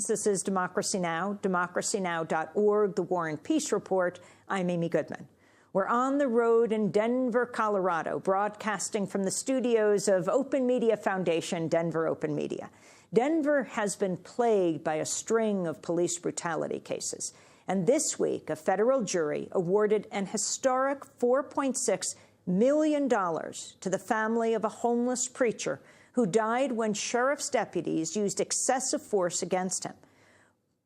This is Democracy Now!, democracynow.org, The War and Peace Report. I'm Amy Goodman. We're on the road in Denver, Colorado, broadcasting from the studios of Open Media Foundation, Denver Open Media. Denver has been plagued by a string of police brutality cases. And this week, a federal jury awarded an historic $4.6 million to the family of a homeless preacher who died when sheriff's deputies used excessive force against him.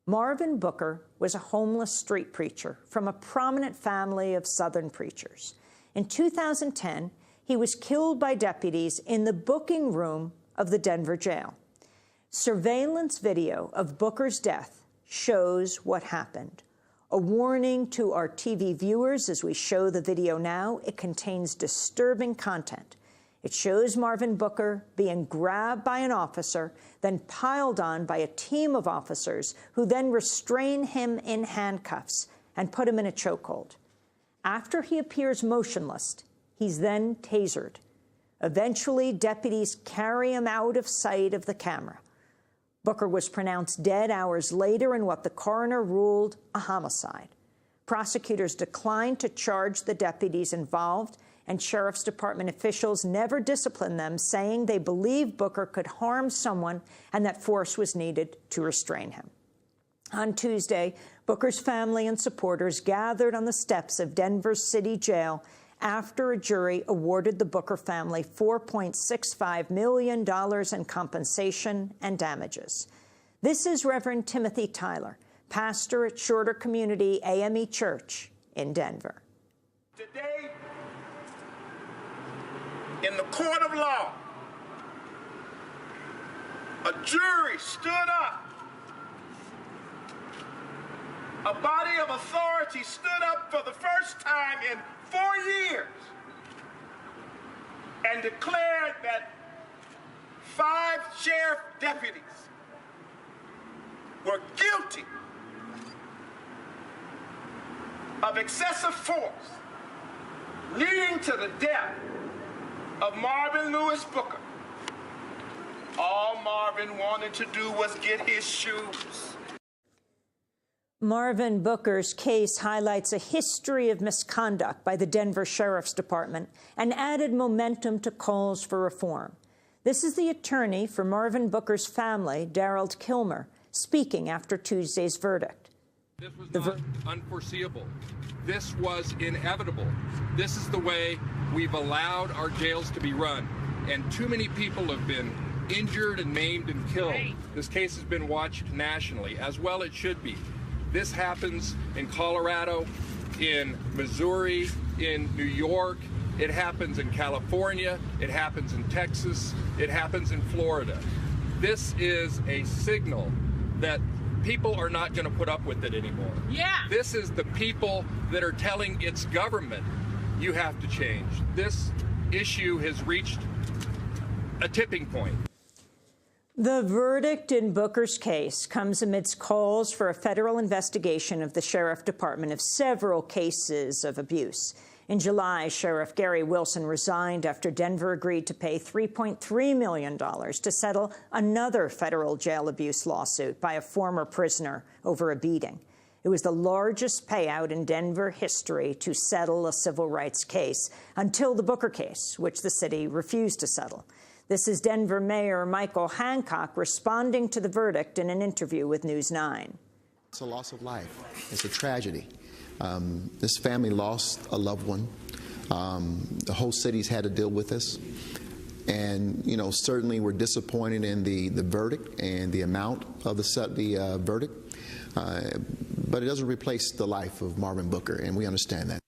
Marvin Booker was a homeless street preacher from a prominent family of Southern preachers. In 2010, he was killed by deputies in the booking room of the Denver jail. Surveillance video of Booker's death shows what happened. A warning to our TV viewers as we show the video now: it contains disturbing content. It shows Marvin Booker being grabbed by an officer, then piled on by a team of officers who then restrain him in handcuffs and put him in a chokehold. After he appears motionless, he's then tasered. Eventually, deputies carry him out of sight of the camera. Booker was pronounced dead hours later in what the coroner ruled a homicide. Prosecutors declined to charge the deputies involved, and Sheriff's Department officials never disciplined them, saying they believed Booker could harm someone and that force was needed to restrain him. On Tuesday, Booker's family and supporters gathered on the steps of Denver's City Jail after a jury awarded the Booker family $4.65 million in compensation and damages. This is Reverend Timothy Tyler, pastor at Shorter Community AME Church in Denver. Today, in the court of law, a jury stood up. A body of authority stood up for the first time in 4 years and declared that 5 sheriff deputies were guilty of excessive force leading to the death of Marvin Lewis Booker. All Marvin wanted to do was get his shoes. Marvin Booker's case highlights a history of misconduct by the Denver Sheriff's Department and added momentum to calls for reform. This is the attorney for Marvin Booker's family, Darrell Kilmer, speaking after Tuesday's verdict. This was not unforeseeable. This was inevitable. This is the way we've allowed our jails to be run, and too many people have been injured and maimed and killed. This case has been watched nationally, as well it should be. This happens in Colorado, in Missouri, in New York. It happens in California. It happens in Texas. It happens in Florida. This is a signal that people are not going to put up with it anymore. Yeah. This is the people that are telling its government, you have to change. This issue has reached a tipping point. The verdict in Booker's case comes amidst calls for a federal investigation of the Sheriff Department of several cases of abuse. In July, Sheriff Gary Wilson resigned after Denver agreed to pay $3.3 million to settle another federal jail abuse lawsuit by a former prisoner over a beating. It was the largest payout in Denver history to settle a civil rights case until the Booker case, which the city refused to settle. This is Denver Mayor Michael Hancock responding to the verdict in an interview with News 9. It's a loss of life. It's a tragedy. This family lost a loved one. The whole city's had to deal with this. And, you know, certainly we're disappointed in the verdict and the amount of the verdict. But it doesn't replace the life of Marvin Booker, and we understand that.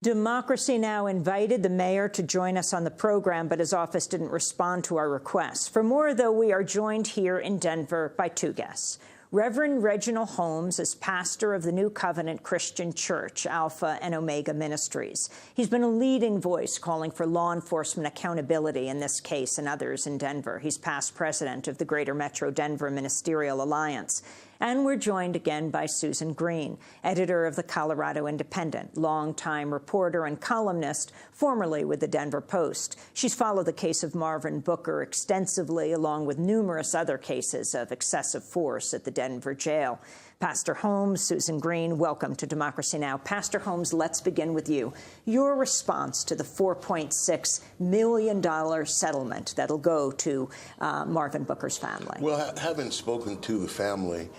Democracy Now! Invited the mayor to join us on the program, but his office didn't respond to our request. For more, though, we are joined here in Denver by 2 guests. Reverend Reginald Holmes is pastor of the New Covenant Christian Church, Alpha and Omega Ministries. He's been a leading voice calling for law enforcement accountability in this case and others in Denver. He's past president of the Greater Metro Denver Ministerial Alliance. And we're joined again by Susan Greene, editor of the Colorado Independent, longtime reporter and columnist, formerly with the Denver Post. She's followed the case of Marvin Booker extensively, along with numerous other cases of excessive force at the Denver jail. Pastor Holmes, Susan Greene, welcome to Democracy Now! Pastor Holmes, let's begin with you. Your response to the $4.6 million settlement that'll go to Marvin Booker's family. Well, having spoken to the family,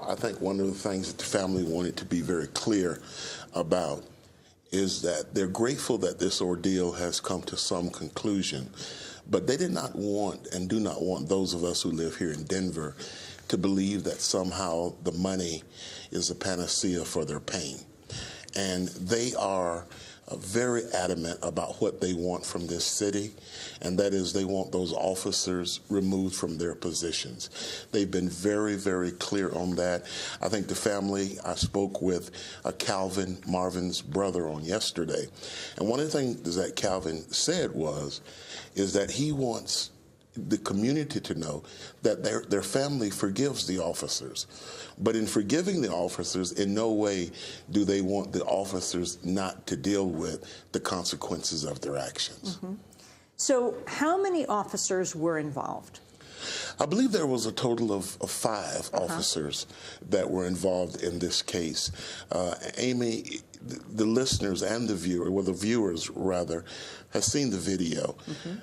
I think one of the things that the family wanted to be very clear about is that they're grateful that this ordeal has come to some conclusion, but they did not want and do not want those of us who live here in Denver to believe that somehow the money is a panacea for their pain. And they are very adamant about what they want from this city, and that is they want those officers removed from their positions. They've been very, very clear on that. I think the family, I spoke with Calvin, Marvin's brother, on yesterday, and one of the things that Calvin said is that he wants the community to know that their family forgives the officers. But in forgiving the officers, in no way do they want the officers not to deal with the consequences of their actions. Mm-hmm. So how many officers were involved? I believe there was a total of 5 officers that were involved in this case. Amy, the listeners and the viewers rather, have seen the video.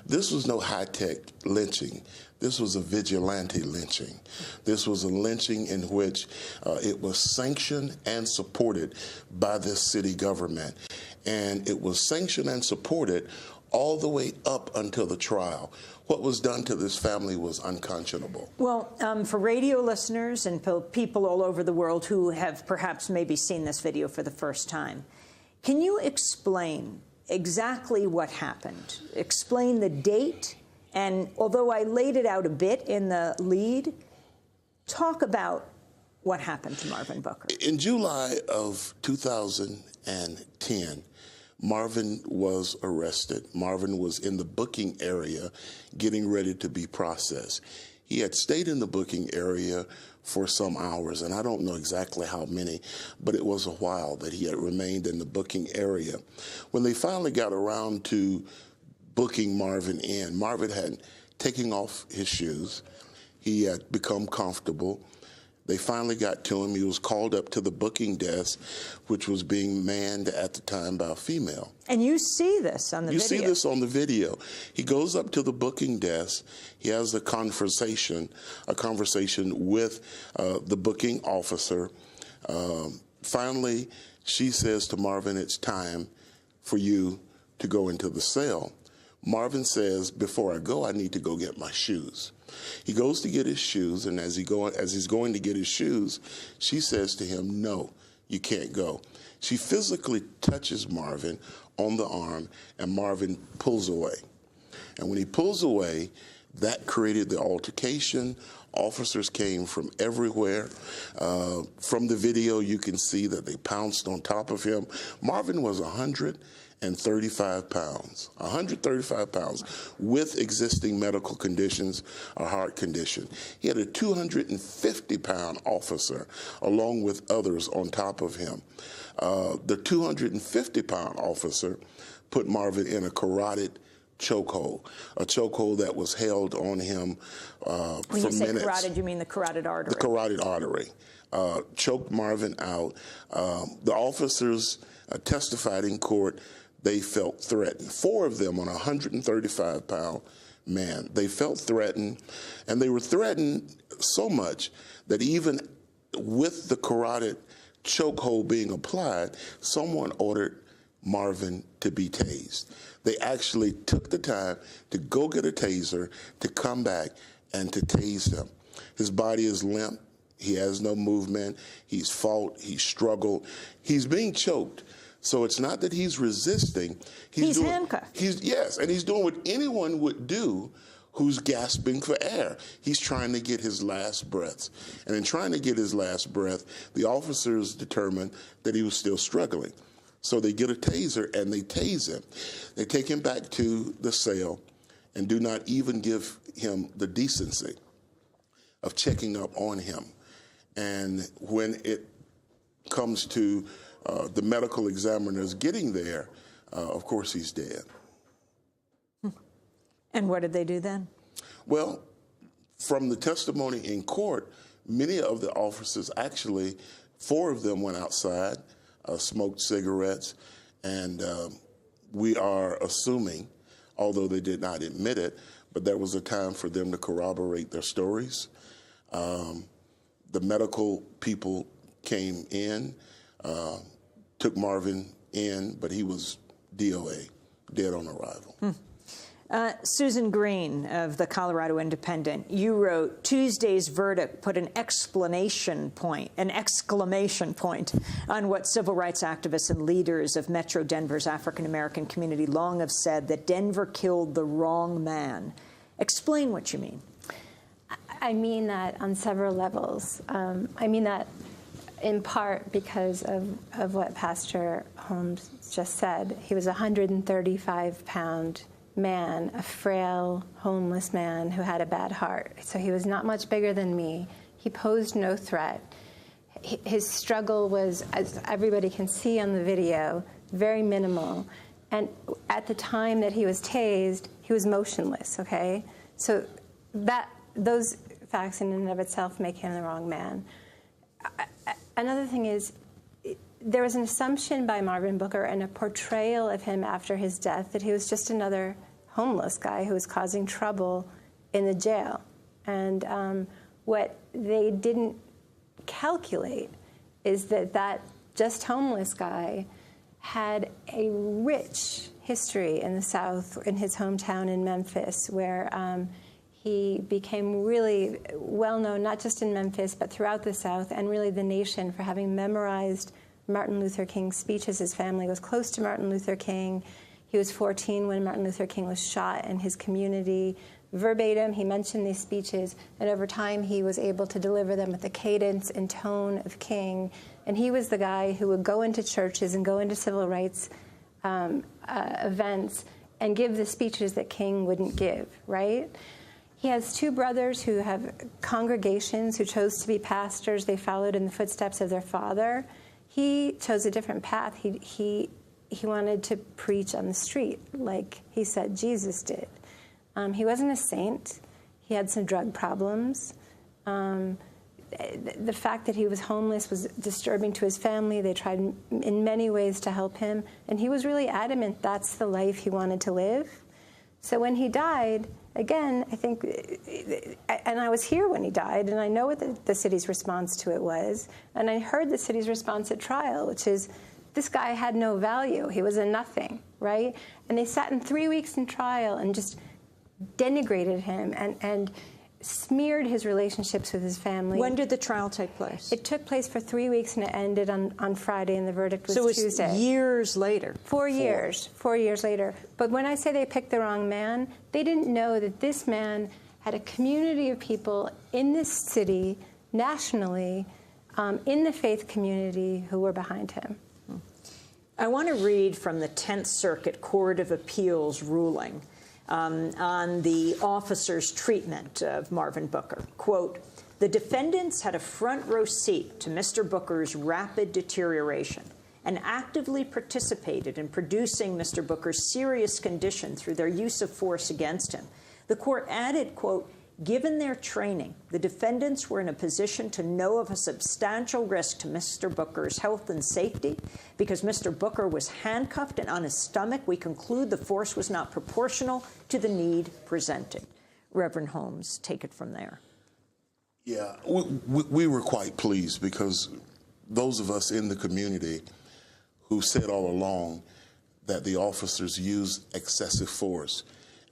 This was no high-tech lynching. This was a vigilante lynching. This was a lynching in which it was sanctioned and supported by this city government. And it was sanctioned and supported all the way up until the trial. What was done to this family was unconscionable. Well, for radio listeners and people all over the world who have perhaps maybe seen this video for the first time, can you explain exactly what happened? Explain the date, and although I laid it out a bit in the lead, talk about what happened to Marvin Booker. In July of 2010, Marvin was arrested. Marvin was in the booking area getting ready to be processed. He had stayed in the booking area for some hours, and I don't know exactly how many, but it was a while that he had remained in the booking area. When they finally got around to booking Marvin in, Marvin had taken off his shoes. He had become comfortable. They finally got to him. He was called up to the booking desk, which was being manned at the time by a female. And you see this on the video. You see this on the video. He goes up to the booking desk. He has a conversation with the booking officer. Finally, she says to Marvin, "It's time for you to go into the cell." Marvin says, "Before I go, I need to go get my shoes." He goes to get his shoes, and as he's going to get his shoes, she says to him, "No, you can't go." She physically touches Marvin on the arm, and Marvin pulls away. And when he pulls away, that created the altercation. Officers came from everywhere. From the video, you can see that they pounced on top of him. Marvin was 135 pounds, 135 pounds with existing medical conditions, a heart condition. He had a 250-pound officer along with others on top of him. The 250-pound officer put Marvin in a carotid chokehold, a chokehold that was held on him for minutes. When you say carotid, you mean the carotid artery? The carotid artery. Choked Marvin out. The officers testified in court. They felt threatened. 4 of them on a 135-pound man. They felt threatened, and they were threatened so much that even with the carotid chokehold being applied, someone ordered Marvin to be tased. They actually took the time to go get a taser, to come back and to tase him. His body is limp. He has no movement. He's fought. He's struggled. He's being choked. So it's not that he's resisting. He's handcuffed. Yes, and he's doing what anyone would do who's gasping for air. He's trying to get his last breaths. And in trying to get his last breath, the officers determined that he was still struggling. So they get a taser and they tase him. They take him back to the cell and do not even give him the decency of checking up on him. And when it comes to the medical examiners getting there, of course he's dead. And what did they do then? Well, from the testimony in court, many of the officers, actually 4 of them went outside, smoked cigarettes, and we are assuming, although they did not admit it, but there was a time for them to corroborate their stories. The medical people came in, took Marvin in, but he was DOA, dead on arrival. Susan Greene of the Colorado Independent, you wrote, Tuesday's verdict put an exclamation point on what civil rights activists and leaders of Metro Denver's African-American community long have said, that Denver killed the wrong man. Explain what you mean. I mean that on several levels. I mean that in part because of what Pastor Holmes just said. He was a 135-pound man, a frail, homeless man who had a bad heart. So he was not much bigger than me. He posed no threat. His struggle was, as everybody can see on the video, very minimal. And at the time that he was tased, he was motionless, okay? So those facts in and of itself make him the wrong man. Another thing is, there was an assumption by Marvin Booker and a portrayal of him after his death that he was just another homeless guy who was causing trouble in the jail. And what they didn't calculate is that just homeless guy had a rich history in the South, in his hometown in Memphis, where he became really well-known, not just in Memphis, but throughout the South and really the nation, for having memorized Martin Luther King's speeches. His family was close to Martin Luther King. He was 14 when Martin Luther King was shot in his community. Verbatim, he mentioned these speeches, and over time he was able to deliver them with the cadence and tone of King. And he was the guy who would go into churches and go into civil rights events and give the speeches that King wouldn't give, right? He has 2 brothers who have congregations who chose to be pastors. They followed in the footsteps of their father. He chose a different path. He wanted to preach on the street, like he said Jesus did. He wasn't a saint. He had some drug problems. The fact that he was homeless was disturbing to his family. They tried in many ways to help him, and he was really adamant that's the life he wanted to live. So when he died, again, I think, and I was here when he died, and I know what the city's response to it was, and I heard the city's response at trial, which is, this guy had no value. He was a nothing, right? And they sat in 3 weeks in trial and just denigrated him and smeared his relationships with his family. When did the trial take place? It took place for 3 weeks, and it ended on Friday, and the verdict was Tuesday. So it was years later. 4 years. 4 years later. But when I say they picked the wrong man, they didn't know that this man had a community of people in this city, nationally, in the faith community, who were behind him. I want to read from the 10th Circuit Court of Appeals ruling on the officer's treatment of Marvin Booker. Quote, the defendants had a front row seat to Mr. Booker's rapid deterioration and actively participated in producing Mr. Booker's serious condition through their use of force against him. The court added, quote, given their training, the defendants were in a position to know of a substantial risk to Mr. Booker's health and safety. Because Mr. Booker was handcuffed and on his stomach, we conclude the force was not proportional to the need presented. Reverend Holmes, take it from there. Yeah, we were quite pleased, because those of us in the community who said all along that the officers used excessive force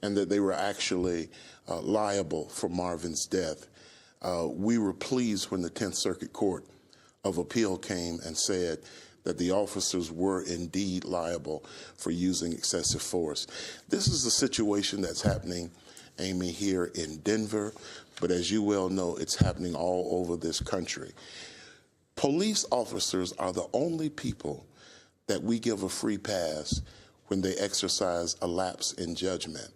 and that they were actually liable for Marvin's death. We were pleased when the 10th Circuit Court of Appeal came and said that the officers were indeed liable for using excessive force. This is a situation that's happening, Amy, here in Denver, but as you well know, it's happening all over this country. Police officers are the only people that we give a free pass when they exercise a lapse in judgment.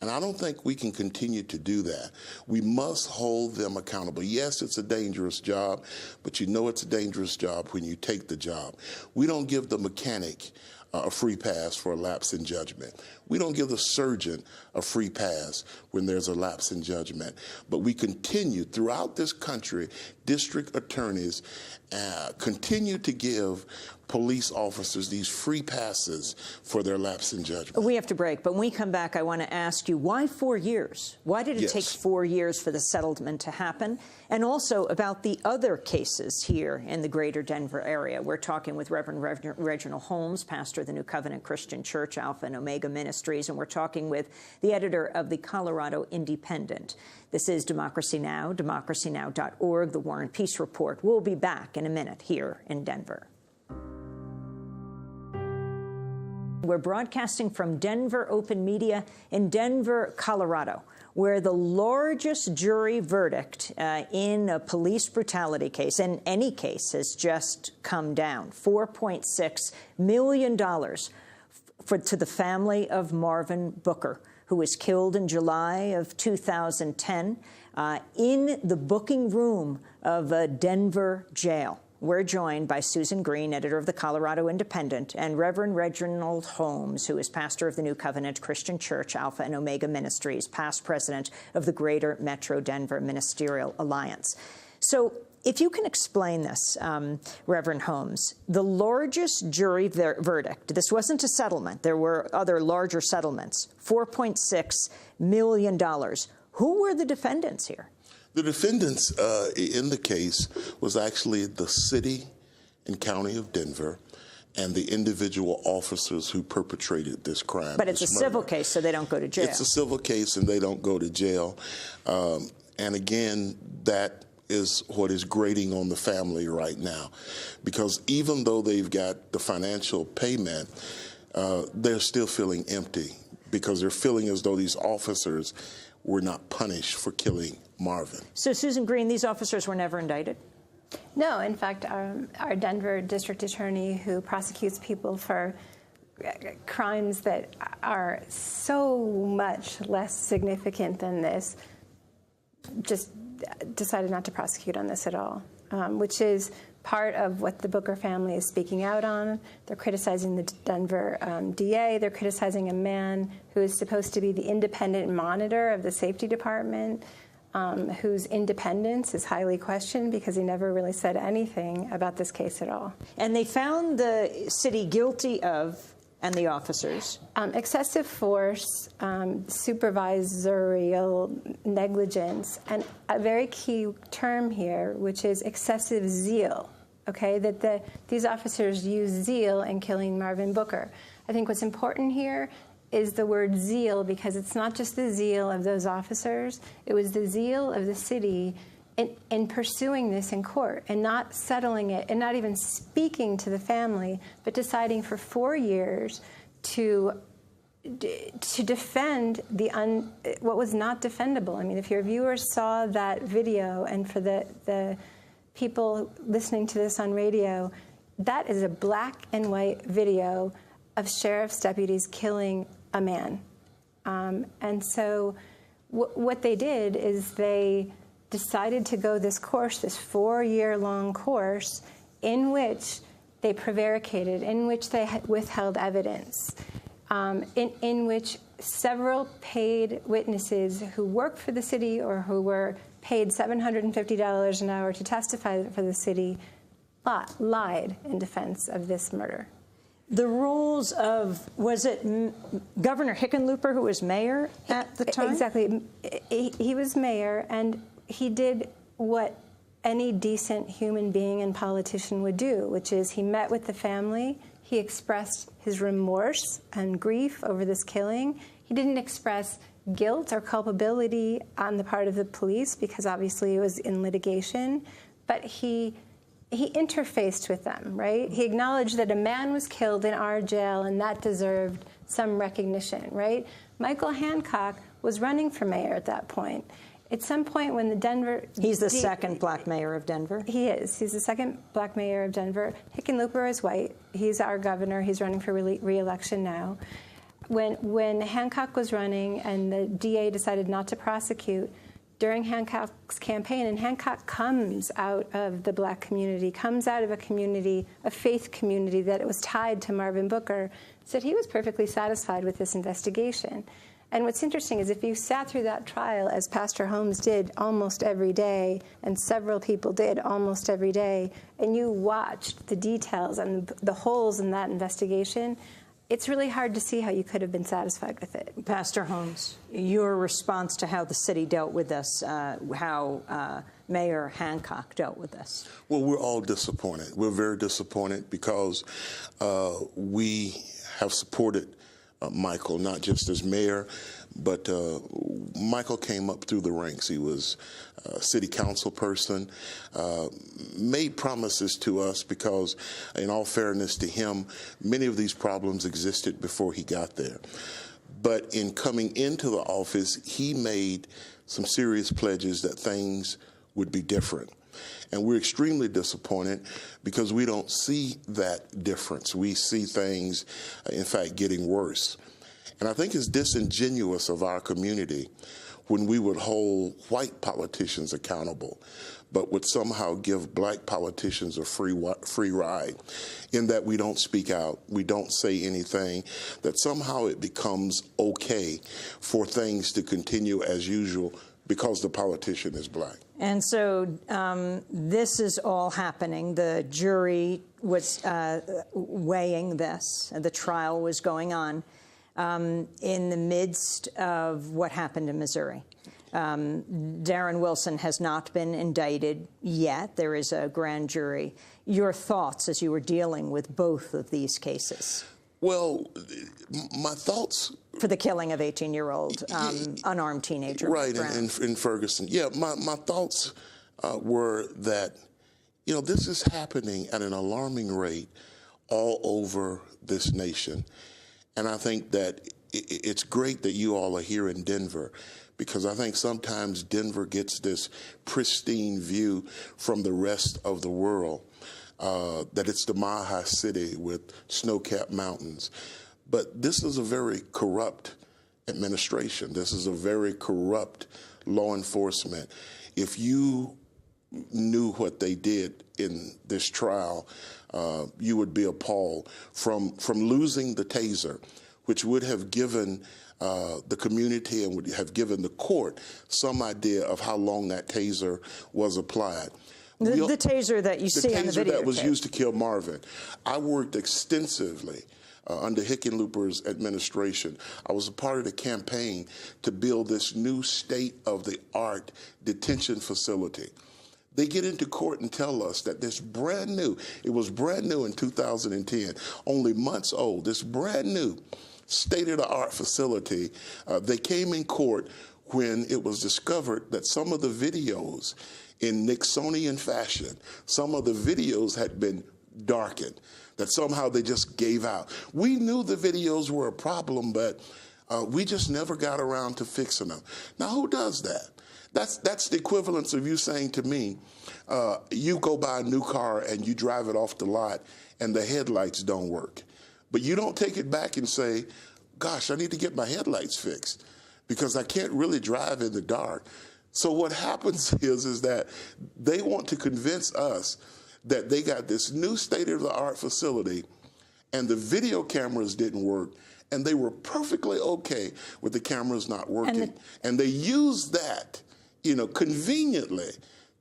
And I don't think we can continue to do that. We must hold them accountable. Yes, it's a dangerous job, but you know it's a dangerous job when you take the job. We don't give the mechanic a free pass for a lapse in judgment. We don't give the surgeon a free pass when there's a lapse in judgment. But we continue throughout this country, district attorneys continue to give police officers these free passes for their lapse in judgment. We have to break, but when we come back, I want to ask you, why 4 years? Why did it take 4 years for the settlement to happen? And also about the other cases here in the greater Denver area. We're talking with Reverend Reginald Holmes, pastor of the New Covenant Christian Church, Alpha and Omega Ministries, and we're talking with the editor of the Colorado Independent. This is Democracy Now!, democracynow.org, the War and Peace Report. We'll be back in a minute here in Denver. We're broadcasting from Denver Open Media in Denver, Colorado, where the largest jury verdict in a police brutality case, in any case, has just come down. $4.6 million to the family of Marvin Booker, who was killed in July of 2010 in the booking room of a Denver jail. We're joined by Susan Greene, editor of the Colorado Independent, and Reverend Reginald Holmes, who is pastor of the New Covenant Christian Church, Alpha and Omega Ministries, past president of the Greater Metro Denver Ministerial Alliance. So if you can explain this, Reverend Holmes, the largest jury verdict, this wasn't a settlement. There were other larger settlements, $4.6 million. Who were the defendants here? The defendants in the case was actually the city and county of Denver and the individual officers who perpetrated this crime. But it's a civil case, so they don't go to jail. It's a civil case, and they don't go to jail. And again, that is what is grating on the family right now, because even though they've got the financial payment, they're still feeling empty because they're feeling as though these officers were not punished for killing Marvin. So, Susan Greene, these officers were never indicted? No. In fact, our Denver district attorney, who prosecutes people for crimes that are so much less significant than this, just decided not to prosecute on this at all, which is part of what the Booker family is speaking out on. They're criticizing the Denver DA. They're criticizing a man who is supposed to be the independent monitor of the safety department, whose independence is highly questioned because he never really said anything about this case at all. And they found the city guilty of, and the officers? Excessive force, supervisorial negligence, and a very key term here, which is excessive zeal, okay, that these officers used zeal in killing Marvin Booker. I think what's important here is the word zeal, because it's not just the zeal of those officers, it was the zeal of the city in pursuing this in court and not settling it and not even speaking to the family, but deciding for 4 years to defend what was not defendable. I mean, if your viewers saw that video, and for the people listening to this on radio, that is a black and white video of sheriff's deputies killing a man. And so what they did is they decided to go this course, this 4-year-long course, in which they prevaricated, in which they withheld evidence, in which several paid witnesses who worked for the city or who were paid $750 an hour to testify for the city lied in defense of this murder. The rules of, was it Governor Hickenlooper who was mayor at the time? Exactly. He was mayor, and he did what any decent human being and politician would do, which is he met with the family. He expressed his remorse and grief over this killing. He didn't express guilt or culpability on the part of the police, because obviously it was in litigation, but he interfaced with them, right? He acknowledged that a man was killed in our jail, and that deserved some recognition, right? Michael Hancock was running for mayor at that point. At some point when the Denver... He's the second black mayor of Denver? He is. He's the second black mayor of Denver. Hickenlooper is white. He's our governor. He's running for re-election now. when Hancock was running and the DA decided not to prosecute, during Hancock's campaign, and Hancock comes out of the black community, comes out of a community, a faith community that was tied to Marvin Booker, said he was perfectly satisfied with this investigation. And what's interesting is if you sat through that trial, as Pastor Holmes did almost every day, and several people did almost every day, and you watched the details and the holes in that investigation, it's really hard to see how you could have been satisfied with it. Pastor Holmes, your response to how the city dealt with this, how Mayor Hancock dealt with this? Well, we're all disappointed. We're very disappointed because we have supported Michael, not just as mayor, but Michael came up through the ranks. He was a city council person, made promises to us because, in all fairness to him, many of these problems existed before he got there. But in coming into the office, he made some serious pledges that things would be different. And we're extremely disappointed because we don't see that difference. We see things, in fact, getting worse. And I think it's disingenuous of our community when we would hold white politicians accountable, but would somehow give black politicians a free ride, in that we don't speak out, we don't say anything, that somehow it becomes okay for things to continue as usual because the politician is black. And so this is all happening. The jury was weighing this. The trial was going on in the midst of what happened in Missouri. Darren Wilson has not been indicted yet. There is a grand jury. Your thoughts as you were dealing with both of these cases? Well, my thoughts... For the killing of 18-year-old unarmed teenager. Right, in Ferguson. Yeah, my thoughts were that, you know, this is happening at an alarming rate all over this nation. And I think that it's great that you all are here in Denver, because I think sometimes Denver gets this pristine view from the rest of the world, that it's the Mile High City with snow-capped mountains. But this is a very corrupt administration. This is a very corrupt law enforcement. If you knew what they did in this trial, you would be appalled. From losing the taser, which would have given the community and would have given the court some idea of how long that taser was applied. The taser that you see on the video. The taser that was used to kill Marvin. I worked extensively under Hickenlooper's administration. I was a part of the campaign to build this new state-of-the-art detention facility. They get into court and tell us that this brand new, it was brand new in 2010, only months old, this brand new state-of-the-art facility, they came in court when it was discovered that some of the videos in Nixonian fashion, some of the videos had been darkened, that somehow they just gave out. We knew the videos were a problem, but we just never got around to fixing them. Now, who does that? That's the equivalence of you saying to me, you go buy a new car and you drive it off the lot and the headlights don't work. But you don't take it back and say, gosh, I need to get my headlights fixed because I can't really drive in the dark. So what happens is that they want to convince us that they got this new state-of-the-art facility and the video cameras didn't work, and they were perfectly okay with the cameras not working. And they used that, you know, conveniently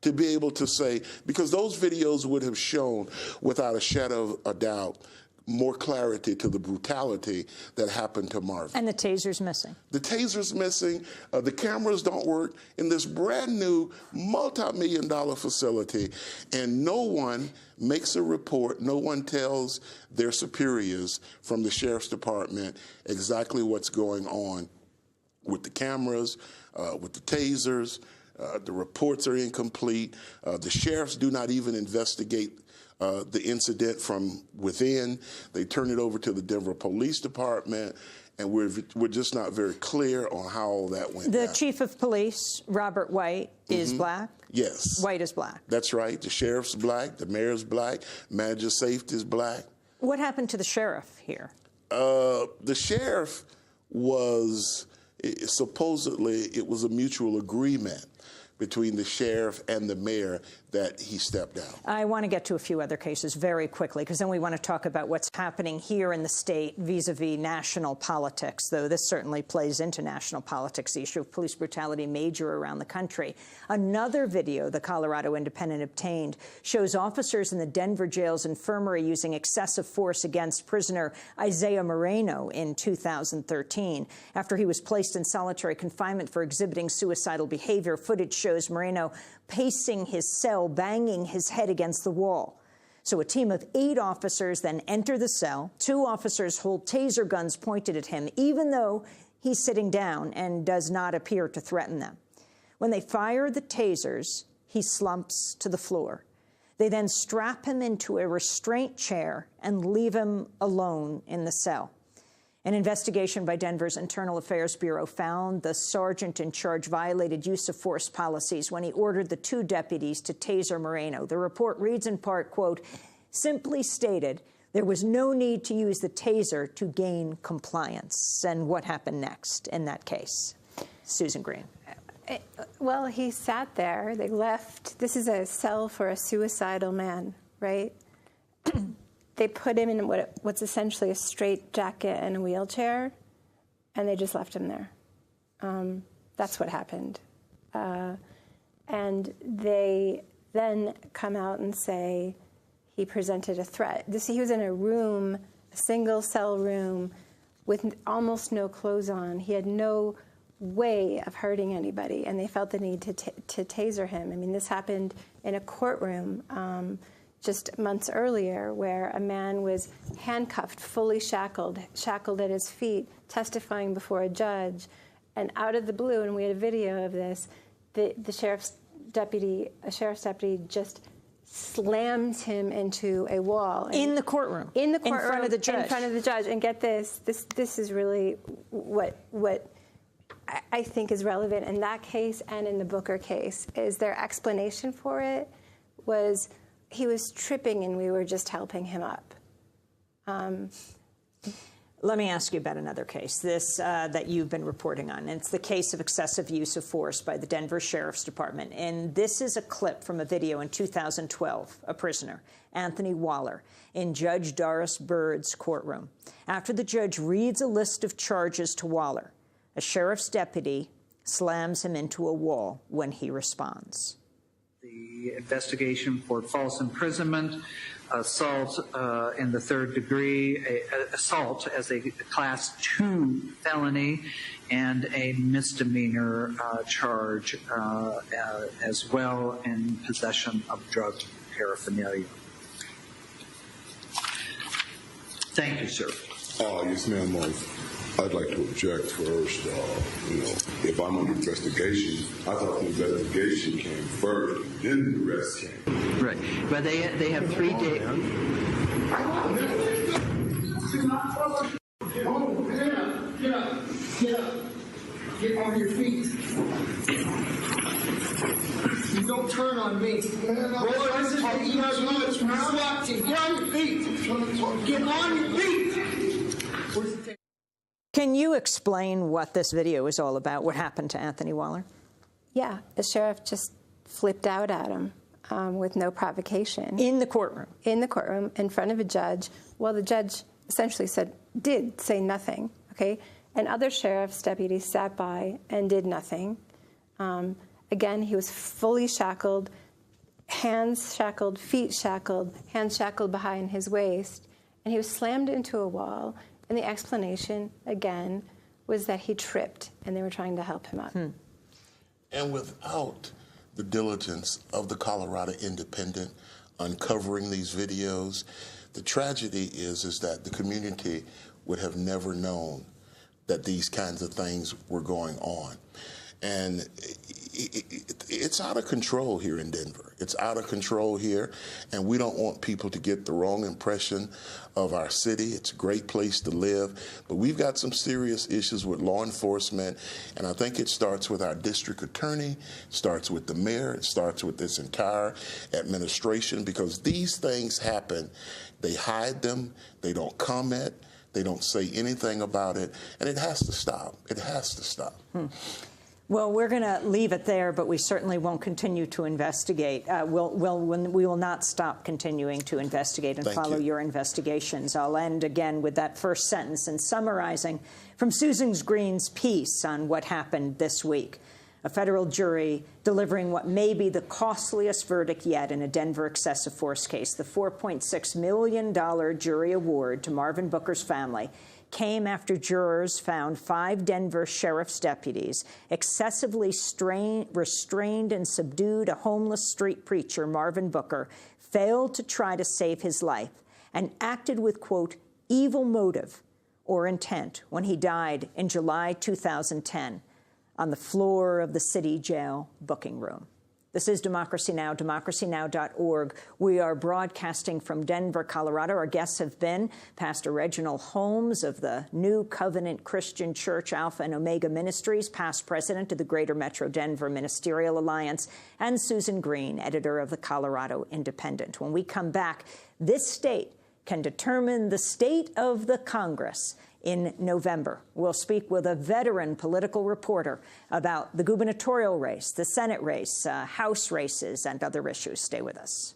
to be able to say, because those videos would have shown without a shadow of a doubt more clarity to the brutality that happened to Marvin. And the taser's missing. The taser's missing. The cameras don't work in this brand new multi-million-dollar facility, and no one makes a report. No one tells their superiors from the sheriff's department exactly what's going on with the cameras, with the tasers. The reports are incomplete. The sheriffs do not even investigate the incident from within. They turn it over to the Denver Police Department, and we're just not very clear on how all that went down. The chief of police, Robert White, is black? Yes. White is black. That's right. The sheriff's black, the mayor's black, manager of safety is black. What happened to the sheriff here? The sheriff was, supposedly, it was a mutual agreement between the sheriff and the mayor that he stepped down. I want to get to a few other cases very quickly, because then we want to talk about what's happening here in the state vis-a-vis national politics, though this certainly plays into national politics, the issue of police brutality major around the country. Another video the Colorado Independent obtained shows officers in the Denver jail's infirmary using excessive force against prisoner Isaiah Moreno in 2013. After he was placed in solitary confinement for exhibiting suicidal behavior, footage shows Moreno pacing his cell, banging his head against the wall. So a team of 8 officers then enter the cell. 2 officers hold taser guns pointed at him, even though he's sitting down and does not appear to threaten them. When they fire the tasers, he slumps to the floor. They then strap him into a restraint chair and leave him alone in the cell. An investigation by Denver's Internal Affairs Bureau found the sergeant in charge violated use of force policies when he ordered the 2 deputies to taser Moreno. The report reads in part, quote, simply stated, there was no need to use the taser to gain compliance. And what happened next in that case? Susan Greene. Well, he sat there. They left. This is a cell for a suicidal man, right? They put him in what's essentially a straitjacket and a wheelchair, and they just left him there. That's what happened. And they then come out and say he presented a threat. He was in a room, a single-cell room, with almost no clothes on. He had no way of hurting anybody, and they felt the need to taser him. I mean, this happened in a courtroom just months earlier, where a man was handcuffed, fully shackled at his feet, testifying before a judge. And out of the blue, and we had a video of this, a sheriff's deputy just slams him into a wall. In the courtroom? In the courtroom. In front of the judge? In front of the judge. And get this is really what I think is relevant in that case and in the Booker case, is their explanation for it was he was tripping and we were just helping him up. Let me ask you about another case, this that you've been reporting on. And it's the case of excessive use of force by the Denver Sheriff's Department. And this is a clip from a video in 2012, a prisoner, Anthony Waller, in Judge Doris Bird's courtroom. After the judge reads a list of charges to Waller, a sheriff's deputy slams him into a wall when he responds. The investigation for false imprisonment, assault in the 3rd degree, assault as a Class 2 felony, and a misdemeanor charge as well in possession of drug paraphernalia. Thank you, sir. Yes, ma'am. I'd like to object first. If I'm under investigation, I thought the investigation came first, then the rest came. Right, but they have 3 days. Get on your feet. You don't turn on me. Boy, this is what you SWAT team. Get on your feet. Get on your feet. Can you explain what this video is all about, what happened to Anthony Waller? Yeah, the sheriff just flipped out at him with no provocation. In the courtroom? In the courtroom, in front of a judge. Well, the judge essentially did say nothing, okay? And other sheriff's deputies sat by and did nothing. Again, he was fully shackled, hands shackled, feet shackled, hands shackled behind his waist, and he was slammed into a wall. And the explanation, again, was that he tripped, and they were trying to help him up. And without the diligence of the Colorado Independent uncovering these videos, the tragedy is that the community would have never known that these kinds of things were going on. And it's out of control here in Denver. It's out of control here, and we don't want people to get the wrong impression of our city. It's a great place to live, but we've got some serious issues with law enforcement, and I think it starts with our district attorney, it starts with the mayor, it starts with this entire administration, because these things happen. They hide them, they don't comment, They don't say anything about it, and it has to stop. It has to stop. Well, we're going to leave it there, but we certainly won't continue to investigate. We will not stop continuing to investigate and follow your investigations. I'll end again with that first sentence and summarizing from Susan Greene's piece on what happened this week. A federal jury delivering what may be the costliest verdict yet in a Denver excessive force case. The $4.6 million jury award to Marvin Booker's family came after jurors found 5 Denver sheriff's deputies excessively restrained and subdued a homeless street preacher, Marvin Booker, failed to try to save his life, and acted with, quote, evil motive or intent when he died in July 2010 on the floor of the city jail booking room. This is Democracy Now!, democracynow.org. We are broadcasting from Denver, Colorado. Our guests have been Pastor Reginald Holmes of the New Covenant Christian Church, Alpha and Omega Ministries, past president of the Greater Metro Denver Ministerial Alliance, and Susan Greene, editor of the Colorado Independent. When we come back, this state can determine the state of the Congress in November. We'll speak with a veteran political reporter about the gubernatorial race, the Senate race, House races, and other issues. Stay with us.